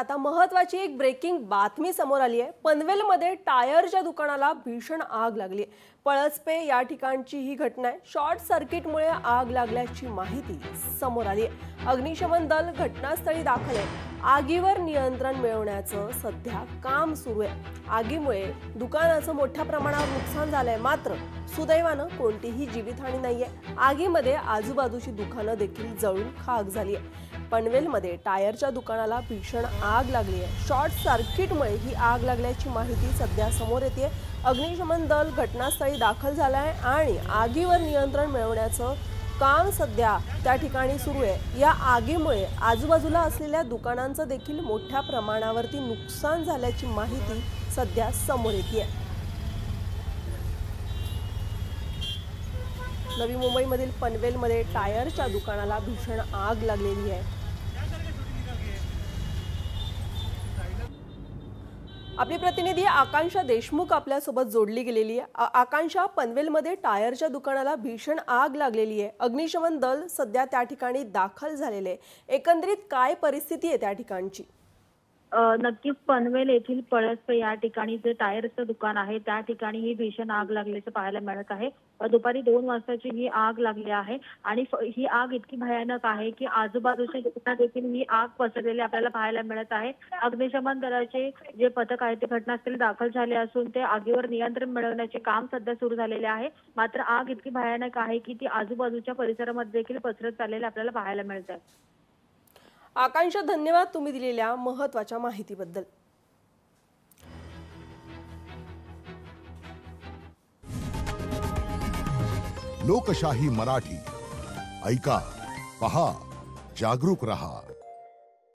आता महत्त्वाची एक ब्रेकिंग बातमी समोर आली आहे। पनवेलमध्ये टायरच्या दुकानाला भीषण आग लागली आहे। पळसपे या ठिकाणची ही घटना आहे। शॉर्ट सर्किटमुळे आग लागल्याची माहिती समोर आली आहे। अग्निशमन दल घटनास्थळी दाखल आहे। आगीवर नियंत्रण मिळवण्याचं सध्या काम सुरू आहे। आगीमुळे दुकानाचं मोठ्या प्रमाणावर नुकसान झालंय, मात्र सुदैवानं कोणतीही जीवितहानी नाहीये। आगीमध्ये आजूबाजूची दुकानं देखील जळून खाक झाली आहे। पनवेलमध्ये टायरच्या दुकानाला भीषण आग लागली आहे। शॉर्ट सर्किटमुळे ही आग लागल्याची माहिती सध्या समोर येते। अग्निशमन दल घटनास्थळी दाखल झालं आहे आणि आगीवर नियंत्रण मिळवण्याचं काम सध्या त्या ठिकाणी सुरू आहे। या आगीमुळे आजूबाजूला असलेल्या दुकानांचं देखील मोठ्या प्रमाणावरती नुकसान झाल्याची माहिती सध्या समोर येते। नवी मुंबईमधील पनवेलमध्ये टायरच्या दुकानाला भीषण आग लागलेली आहे। आपली प्रतिनिधी आकांक्षा देशमुख आपल्यासोबत जोडली गेलेली आहे। आकांक्षा, पनवेलमध्ये टायरच्या दुकानाला भीषण आग लागलेली आहे। अग्निशमन दल सध्या त्या ठिकाणी दाखल झालेले आहे। एकंदरीत काय परिस्थिती आहे त्या ठिकाणची? नक्कीच पनवेल येथील पळसपे या ठिकाणी जे टायरचं दुकान आहे त्या ठिकाणी ही भीषण आग लागल्याचं पाहायला मिळत आहे। दुपारी 2 वाजताची ही आग लागली आहे आणि ही आग इतकी भयानक आहे की आजूबाजूच्या दुकानात देखील ही आग पसरलेली आपल्याला पाहायला मिळत आहे। अग्निशमन दलाचे जे पथक आहे ते घटनास्थळी दाखल झाले असून ते आगीवर नियंत्रण मिळवण्याचे काम सध्या सुरू झालेले आहे। मात्र आग इतकी भयानक आहे की ती आजूबाजूच्या परिसरामध्ये देखील पसरत चाललेली आपल्याला पाहायला मिळत आहे। आकांक्षा, धन्यवाद तुम्ही दिलेल्या महत्त्वाच्या माहितीबद्दल। लोकशाही मराठी ऐका, पहा, जागरूक रहा।